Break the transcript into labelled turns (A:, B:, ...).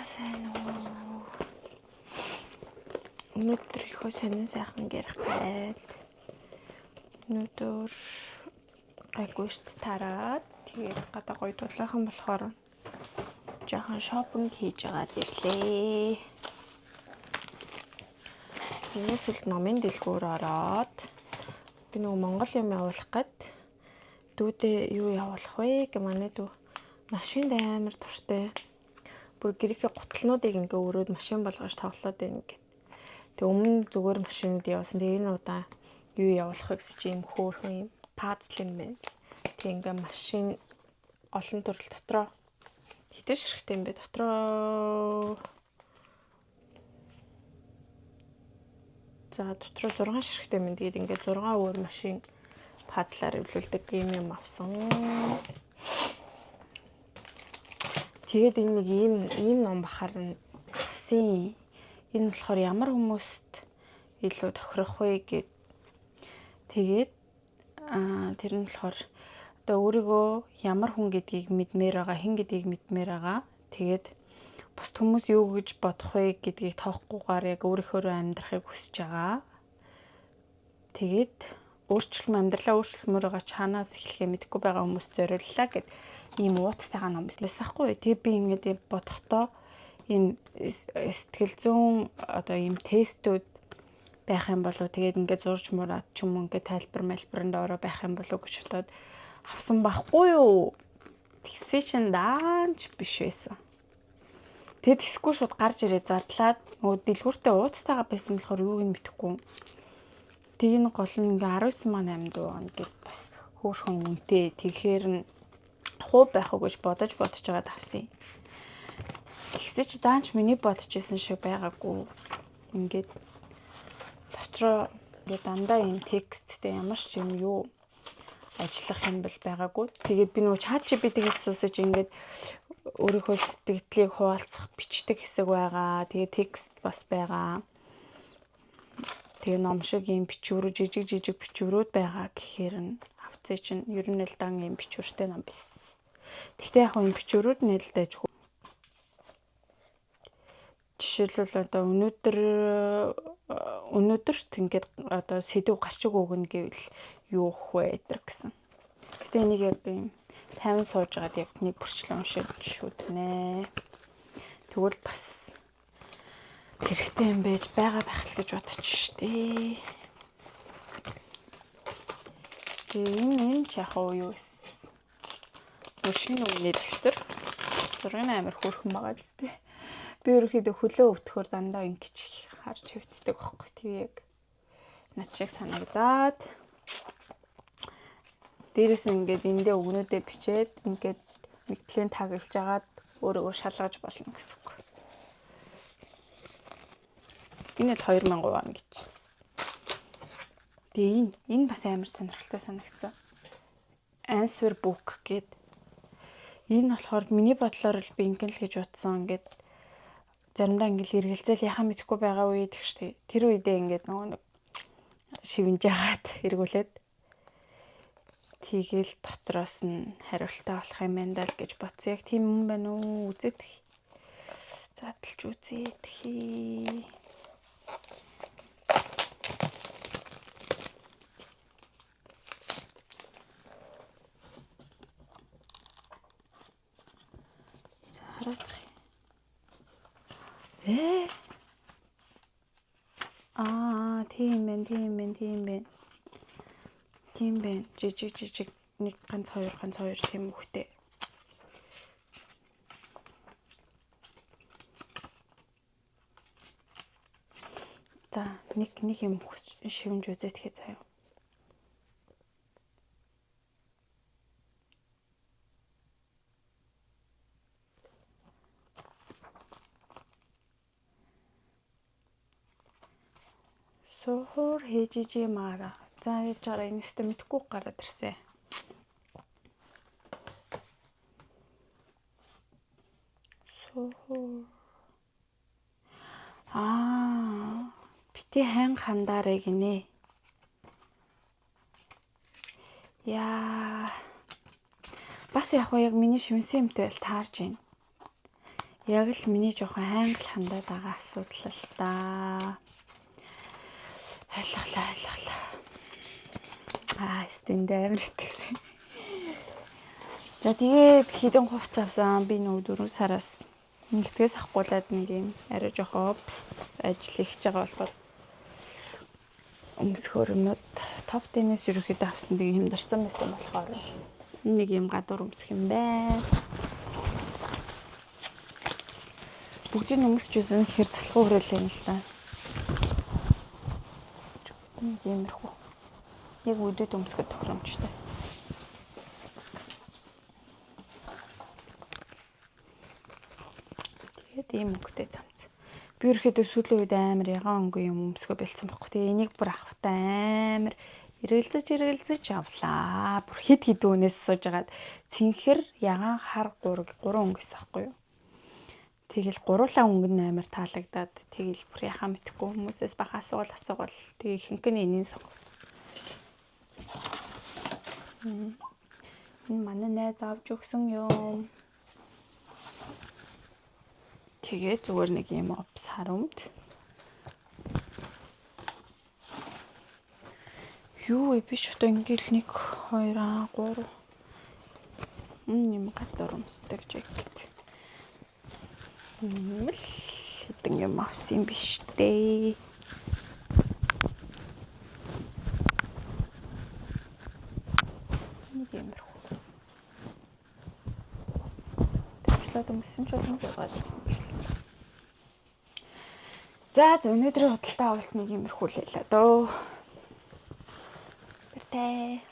A: сайн уу? Өнөөдөр ихөө сонин сайхан гэрх байл. Өнөөдөр гайгүйшт тараад тэгээд гадаа гоё дулаахан болохоор жаахан шопинг хийж агаад ирлээ. Хүмүүсэлд номын дэлгүүр ороод би нөгөө Монгол юм явуулах гээд дүүдээ юу явуулах вэ гэ манай дүү машинд амар туртай. Бүр гэрийнхээ гутлнуудыг ингээ өрөөд машин болгож тоглоод байна гэд. Тэг өмнө зүгээр машинууд явуулсан. Тэг энэ удаа юу явуулах вэ гэсэн чи юм хөөрхөн юм пазл юм байна. Тэг ингээ машин олон төрөл дотроо хэдэн ширхтэй юм бэ? Дотроо 6 ширхтэй юм. Тэгээд ингээ 6 өөр машин пазлаар эвлүүлдэг юм авсан. Тэгээд энэ нэг ийм ном бахаар нь авсан. Энэ болохоор ямар хүмүүст илүү тохирох вэ гэд. Тэгээд тэр нь болохоор одоо өөрийгөө ямар хүн гэдгийг мэдмээр байгаа, хэн гэдгийг мэдмээр байгаа. Тэгээд бус хүмүүс юу гэж бодох вэ гэдгийг тоохгүйгээр яг өөрийнхөө амьдрахыг хүсэж байгаа. Тэгээд амьдралаа өөрчлөлмөр байгаа чанаас эхлэхээ мэдгүй байгаа хүмүүст зориуллаа гэд ийм ууцтайгаа ном байсан байхгүй. Тэгээ би ингээд бодохдоо энэ сэтгэл зүйн одоо ийм тестүүд байх юм болов. Тэгээд ингээд зурж мураад ч юм уу ингээд тайлбар мэлбэрэнд ороо байх юм болов гэж бодоод авсан байхгүй юу. Тэгсэн чинь даанч биш байсан. Тэгээд тэсгүй шууд гарч ирээ задлаад нөгөө дэлгүүртээ ууцтайгаа байсан болохоор юуг нь мэдэхгүй. Тэгээ нэг гол нь ингээ 19,800 гэд бас хөөрхөн үнэтэй. Тэгэхээр нь хуу байх уу гэж бодож жагаад авсан. Тэгсээ чи даанч миний бодож исэн шиг байгаагүй. Ингээд дотроо ингээд дандаа юм тексттэй ямар ч юм юу ажиллах юм бол байгаагүй. Тэгээд би нөгөө ChatGPT-гээс суусаж ингээд өөрийнхөө сэтгэлдлийг хуваалцах бичдэг хэсэг байгаа. Тэгээд текст бас байгаа. Тэгээ ном шиг юм бичвэрүүд жижиг бичвэрүүд байгаа гэхээр нь авцээ чинь ер нь л дан юм бичвэртэй ном биш. Гэхдээ яг энэ бичвэрүүд нь л дайж. Жишээлбэл одоо өнөөдөрт ингээд одоо сэдв гарчиг өгнө гэвэл юу вэ гэсэн. Гэтэ энийг яг юм 50 сууж агаад яг нэг бүрчлэн уншиж үзнэ. Тэгвэл бас хэрэгтэй юм байж байгаа байх л гэж бодчих штеп. Энэ яг юу вэ? Шинэ үений дэвтэр. Зургийн амар хөөрхөн байгаа зү. Би ерөөхдөө хөлөө өвтөхөр дандаа ингэж харж хөвцдөг байхгүй. Тэгээ яг над шиг санагдаад. Дээрээс нь ингээд эндээ өгнөдөө бичээд ингээд нэгтлийн таглаж агаад өөрийгөө шалгаж болно гэсэн үг. Энэ л 2000 он гэжсэн. Тэгээ энэ бас амар сонирхолтой санагдсан. Answer book гэд. Энэ болохоор миний бодлоор л би ингэн л гэж утсан. Ингээд заримдаа ингээд эргэлзээл яхаа мэдэхгүй байгаа үед гэжтэй. Тэр үедээ ингээд нөгөө нэг шивэнж яагаад эргүүлээд тийгэл дотроос нь хариултаа болох юм байна даа гэж бодсон. Яг тийм юм байна уу? Үзээд задлж үзээд хий. Тийм байна. Жижиг нэг ганц хоёр тийм үхтэй. За нэг юм шивнж үзээд хий заяа. Сохор хежижи мара. За яаж байгаа энэ өстө мэдхгүй гараад ирсэн. Сохор. Бити хэн хандаарэ гинэ. Яа. Бас яг миний шивнсэн юмтай л таарж байна. Яг л миний жоохон англ хандаад байгаа асуудал л да. Ойлголаа. Стенд амар итгэсэн. За тэгээд хэдэн хувц авсан. Би нөгөө 4 сараас нэгтгэс авахгүйлаад нэг юм арай жоохон ажил хийж байгаа болохоор өмсөхөр юмнууд топ теннис ерөөхдөө авсан тэгээ хэмдэрсэн байсан болохоор нэг юм гадуур өмсөх юм байна. Бүгдийг өмсч үзэн хэр залхуу хүрээлээ юм л да. Нэг юмрхүү. Яг өдөөд өмсөхөд тохиромжтой. Тэгээд ийм өнгөтэй замц. Би ерөөхдөө сүүлийн үед амар ягаан өнгө юм өмсгөө бэлдсэн байхгүй. Тэгээ энийг бүр авахтаа амар эргэлзэж авлаа. Бүр хэд өнөөс сууж агаад цэнхэр ягаан хар 3 өнгөс ахгүй юу. Тэгэл гуруулаа өнгө нь амар таалагдаад тэгэл бүр яхаа мэдхгүй хүмүүсээс баха асуувал тэгээ ихэнх нь энийг сонгосон. Энэ манай найз авч өгсөн юм. Тэгээ зүгээр нэг юм опс харамд. Юу би ч одоо ингээл 1 2 3 юм гадуур өмсдөг жакет. Хэдэн юм авсан биш дээ. Нэг юм руу. Тэвчлээд өмсөн ч юм жаагаад байсан ч. За өнөөдрийн худалдаа авалт нэг юмрхүү лээ л дөө. Бэртээ.